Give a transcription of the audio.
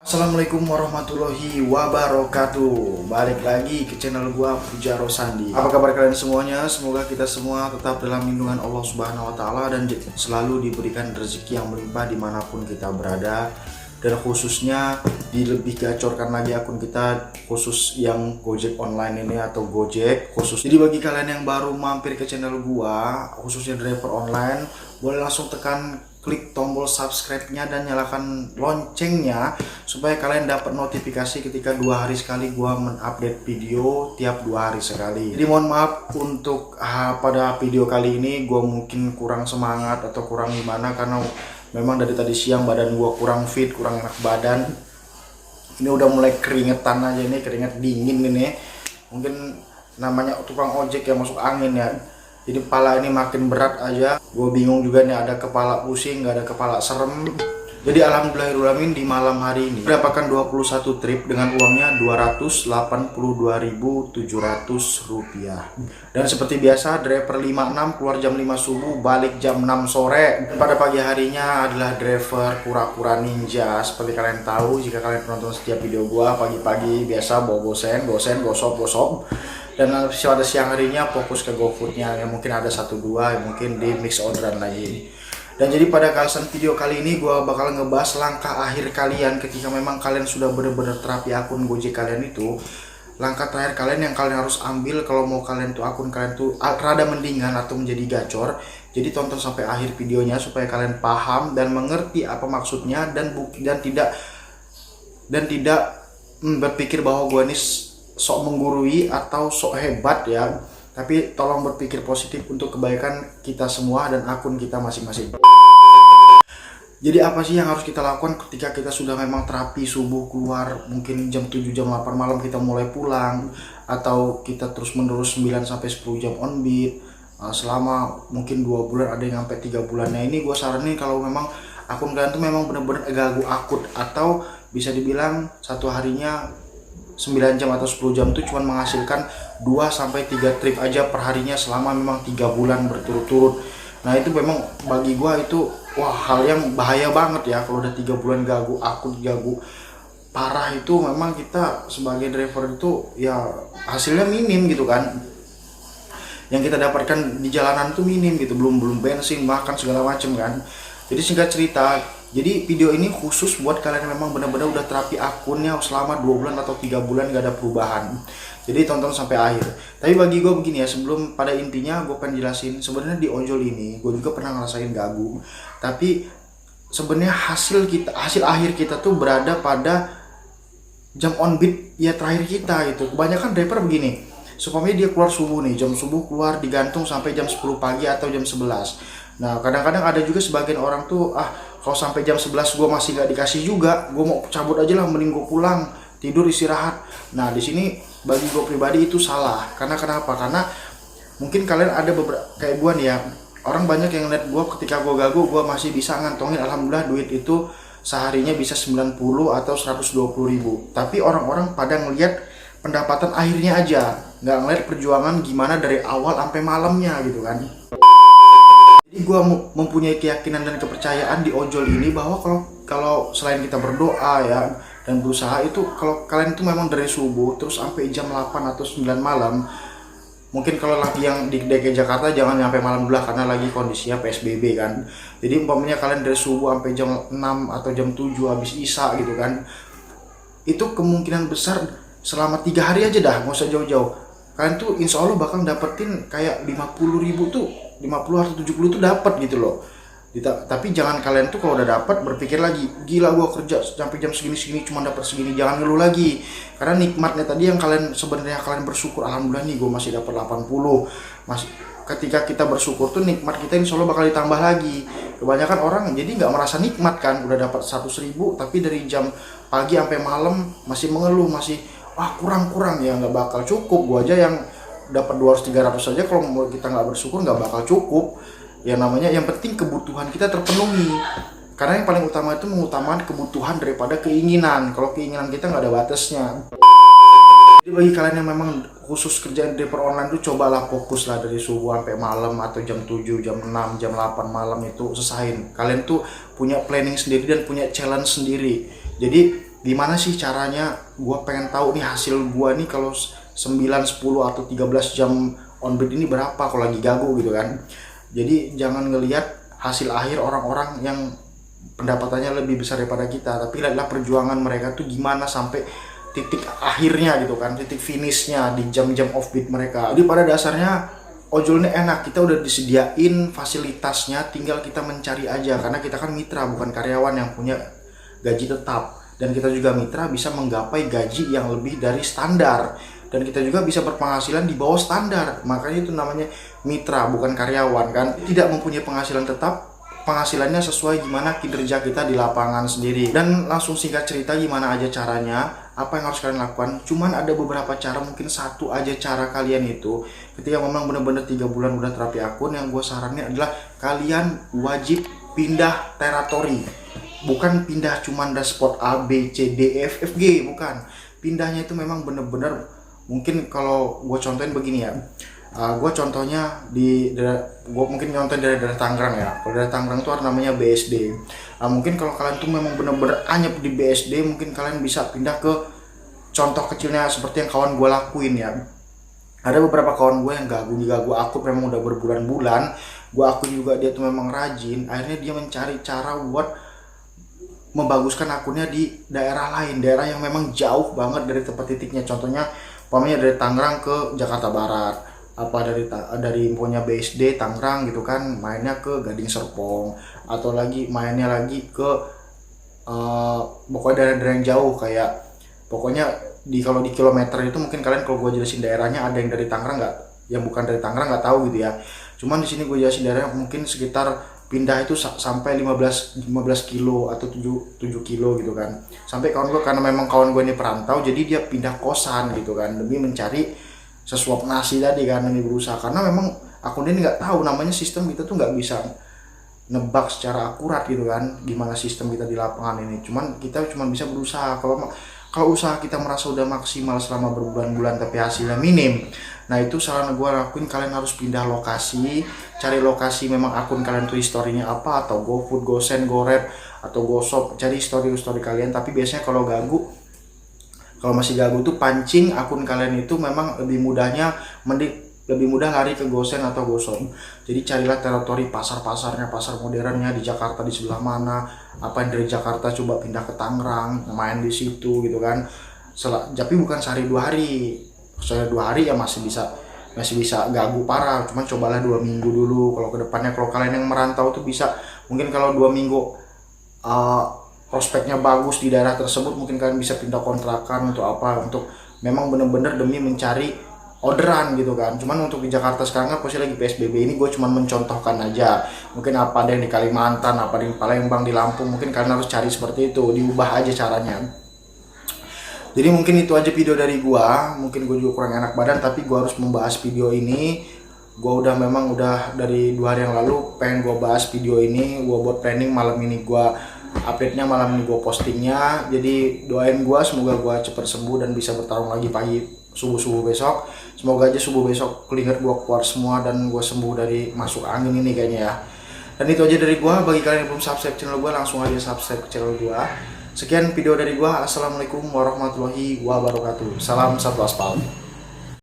Assalamualaikum warahmatullahi wabarakatuh. Balik lagi ke channel gua Pujaro Sandi. Apa kabar kalian semuanya? Semoga kita semua tetap dalam lindungan Allah Subhanahu wa taala dan selalu diberikan rezeki yang melimpah dimanapun kita berada. Dan khususnya lebih gacorkan lagi akun kita khusus yang Gojek online ini atau Gojek khusus. Jadi bagi kalian yang baru mampir ke channel gua khususnya driver online, boleh langsung tekan klik tombol subscribe-nya dan nyalakan loncengnya supaya kalian dapat notifikasi ketika 2 hari sekali gua mengupdate video tiap 2 hari sekali. Jadi mohon maaf untuk pada video kali ini gua mungkin kurang semangat atau kurang gimana karena memang dari tadi siang badan gua kurang fit, kurang enak badan. Ini udah mulai keringetan aja, ini keringet dingin ini. Mungkin namanya tukang ojek yang masuk angin ya. Jadi kepala ini makin berat aja. Gue bingung juga nih, ada kepala pusing, nggak ada kepala serem. Jadi alhamdulillahirrahmanirrahim di malam hari ini mendapatkan 21 trip dengan uangnya Rp282.700. Dan seperti biasa driver 56 keluar jam 5 subuh, balik jam 6 sore. Dan pada pagi harinya adalah driver kura-kura ninja. Seperti kalian tahu jika kalian penonton setiap video gua, pagi-pagi biasa bawa gosen, gosok. Dan pada siang harinya fokus ke GoFood-nya, yang mungkin ada 1-2 yang mungkin di mix orderan lagi. Dan jadi pada video kali ini gue bakal ngebahas langkah akhir kalian ketika memang kalian sudah benar-benar terapi akun Gojek kalian itu. Langkah terakhir kalian yang kalian harus ambil kalau mau kalian tuh akun kalian tuh rada mendingan atau menjadi gacor. Jadi tonton sampai akhir videonya supaya kalian paham dan mengerti apa maksudnya dan tidak berpikir bahwa gue ini sok menggurui atau sok hebat ya. Tapi tolong berpikir positif untuk kebaikan kita semua dan akun kita masing-masing. Jadi apa sih yang harus kita lakukan ketika kita sudah memang terapi subuh keluar mungkin jam 7 jam 8 malam kita mulai pulang, atau kita terus menerus 9 sampai 10 jam on beat selama mungkin 2 bulan, ada yang sampai 3 bulan. Nah ini gue saranin kalau memang akun kalian tuh memang benar-benar ganggu akut, atau bisa dibilang satu harinya 9 jam atau 10 jam itu cuma menghasilkan 2 sampai 3 trip aja per harinya selama memang 3 bulan berturut-turut. Nah itu memang bagi gua itu wah hal yang bahaya banget ya. Kalau udah 3 bulan gagu akut, gagu parah, itu memang kita sebagai driver itu ya hasilnya minim gitu kan. Yang kita dapatkan di jalanan itu minim gitu, belum bensin, makan segala macem kan. Jadi singkat cerita, jadi video ini khusus buat kalian yang memang benar-benar udah terapi akunnya selama 2 bulan atau 3 bulan gak ada perubahan. Jadi tonton sampai akhir. Tapi bagi gue begini ya, sebelum pada intinya gue pengen jelasin sebenarnya di ojol ini gue juga pernah ngerasain gagu. Tapi sebenarnya hasil akhir kita tuh berada pada jam on beat ya terakhir kita gitu. Kebanyakan driver begini, supaya dia keluar subuh nih, jam subuh keluar digantung sampai jam 10 pagi atau jam 11. Nah kadang-kadang ada juga sebagian orang tuh kalau sampai jam 11 gue masih gak dikasih juga, gue mau cabut aja lah, mending gue pulang tidur istirahat. Nah di sini bagi gue pribadi itu salah. Karena kenapa? Karena mungkin kalian ada beberapa kayak gue nih ya, orang banyak yang lihat gue ketika gue gagu gue masih bisa ngantongin alhamdulillah duit itu seharinya bisa 90 atau 120 ribu. Tapi orang-orang pada ngelihat pendapatan akhirnya aja, nggak ngeliat perjuangan gimana dari awal sampai malamnya gitu kan. Jadi gue mempunyai keyakinan dan kepercayaan di ojol ini bahwa kalau selain kita berdoa ya dan berusaha itu, kalau kalian itu memang dari subuh terus sampai jam 8 atau 9 malam, mungkin kalau lagi yang di DKI Jakarta jangan sampai malam dulu karena lagi kondisinya PSBB kan. Jadi umpamanya kalian dari subuh sampai jam 6 atau jam 7 habis Isya gitu kan, itu kemungkinan besar selama 3 hari aja dah, nggak usah jauh-jauh, kalian tuh insya Allah bakal dapetin kayak 50 ribu tuh, 50 atau 70 tuh dapat gitu loh. Tapi jangan kalian tuh kalau udah dapat berpikir lagi, gila gua kerja sampai jam segini cuma dapat segini. Jangan ngeluh lagi, karena nikmatnya tadi yang kalian sebenarnya kalian bersyukur, alhamdulillah nih gua masih dapat 80. Masih ketika kita bersyukur tuh nikmat kita insya Allah bakal ditambah lagi. Kebanyakan orang jadi nggak merasa nikmat kan, udah dapat 100 ribu tapi dari jam pagi sampai malam masih mengeluh, masih kurang ya, nggak bakal cukup. Gua aja yang dapat 200-300 saja kalau mau kita nggak bersyukur nggak bakal cukup. Ya namanya yang penting kebutuhan kita terpenuhi, karena yang paling utama itu mengutamakan kebutuhan daripada keinginan. Kalau keinginan kita nggak ada batasnya. Jadi bagi kalian yang memang khusus kerjaan driver online tuh cobalah fokus lah dari subuh sampai malam, atau jam 7, jam 6, jam 8 malam itu selesain. Kalian tuh punya planning sendiri dan punya challenge sendiri. Jadi gimana sih caranya gue pengen tahu nih hasil gue nih kalau 9, 10 atau 13 jam on beat ini berapa kalau lagi gagu gitu kan. Jadi jangan ngelihat hasil akhir orang-orang yang pendapatannya lebih besar daripada kita, tapi lihatlah perjuangan mereka tuh gimana sampai titik akhirnya gitu kan, titik finishnya di jam-jam offbeat mereka. Jadi pada dasarnya ojol ini enak, kita udah disediain fasilitasnya, tinggal kita mencari aja, karena kita kan mitra bukan karyawan yang punya gaji tetap, dan kita juga mitra bisa menggapai gaji yang lebih dari standar, dan kita juga bisa berpenghasilan di bawah standar. Makanya itu namanya mitra bukan karyawan kan, tidak mempunyai penghasilan tetap, penghasilannya sesuai gimana kinerja kita di lapangan sendiri. Dan langsung singkat cerita gimana aja caranya, apa yang harus kalian lakukan. Cuman ada beberapa cara, mungkin satu aja cara kalian itu ketika memang bener-bener 3 bulan udah terapi akun, yang gue saranin adalah kalian wajib pindah teritori. Bukan pindah cuman dari spot A, B, C, D, F, F, G, bukan. Pindahnya itu memang bener-bener, mungkin kalau gue contohin begini ya. Gue contohnya gue mungkin nyontohin dari daerah Tangerang ya. Kalau daerah Tangerang itu namanya BSD. Mungkin kalau kalian tuh memang bener-bener anyep di BSD, mungkin kalian bisa pindah ke contoh kecilnya seperti yang kawan gue lakuin ya. Ada beberapa kawan gue yang gagu akun memang udah berbulan-bulan. Gue akun juga dia tuh memang rajin. Akhirnya dia mencari cara buat membaguskan akunnya di daerah lain, daerah yang memang jauh banget dari tempat titiknya. Contohnya umpamanya dari Tangerang ke Jakarta Barat, apa dari infonya BSD Tangerang gitu kan, mainnya ke Gading Serpong, atau lagi mainnya lagi ke pokoknya daerah-daerah yang jauh, kayak pokoknya kalau di kilometer itu mungkin kalian, kalau gue jelasin daerahnya, ada yang dari Tangerang nggak, yang bukan dari Tangerang nggak tahu gitu ya. Cuman di sini gue jelasin daerah mungkin sekitar pindah itu sampai 15 kilo atau 7 kilo gitu kan. Sampai kawan gue, karena memang kawan gue ini perantau, jadi dia pindah kosan gitu kan, demi mencari sesuap nasi tadi kan, demi berusaha. Karena memang akun ini nggak tahu, namanya sistem kita tuh nggak bisa nebak secara akurat gitu kan gimana sistem kita di lapangan ini. Kita cuma bisa berusaha. Kalau usaha kita merasa udah maksimal selama berbulan-bulan tapi hasilnya minim, nah itu saran gue lakuin, kalian harus pindah lokasi, cari lokasi memang akun kalian tuh historinya apa, atau GoFood, GoSend, GoRed, atau GoShop, cari story kalian. Tapi biasanya kalau masih gagu tuh pancing akun kalian itu memang lebih mudah lari ke GoSend atau GoShop. Jadi carilah teritori pasar-pasarnya, pasar modernnya di Jakarta di sebelah mana, apa yang dari Jakarta coba pindah ke Tangerang, main di situ gitu kan. Tapi bukan sehari 2 hari. Sehari 2 hari ya masih bisa gagu parah, cuman cobalah 2 minggu dulu. Kalau kedepannya, kalau kalian yang merantau tuh bisa, mungkin kalau 2 minggu prospeknya bagus di daerah tersebut, mungkin kalian bisa pindah kontrakan untuk memang bener-bener demi mencari orderan gitu kan. Cuman untuk di Jakarta sekarang kan posisi lagi PSBB ini, gue cuman mencontohkan aja. Mungkin apa ada yang di Kalimantan, apa di Palembang, di Lampung, mungkin kalian harus cari seperti itu, diubah aja caranya. Jadi mungkin itu aja video dari gua. Mungkin gue juga kurang enak badan, tapi gua harus membahas video ini. Gua memang udah dari 2 hari yang lalu pengen gua bahas video ini. Gua buat planning malam ini, gua update-nya malam ini, gua postingnya. Jadi doain gua, semoga gua cepat sembuh dan bisa bertarung lagi pagi subuh besok. Semoga aja subuh besok keringat gua keluar semua dan gua sembuh dari masuk angin ini kayaknya ya. Dan itu aja dari gua. Bagi kalian yang belum subscribe channel gua, langsung aja subscribe channel gua. Sekian video dari gua. Assalamualaikum warahmatullahi wabarakatuh. Salam satu aspal.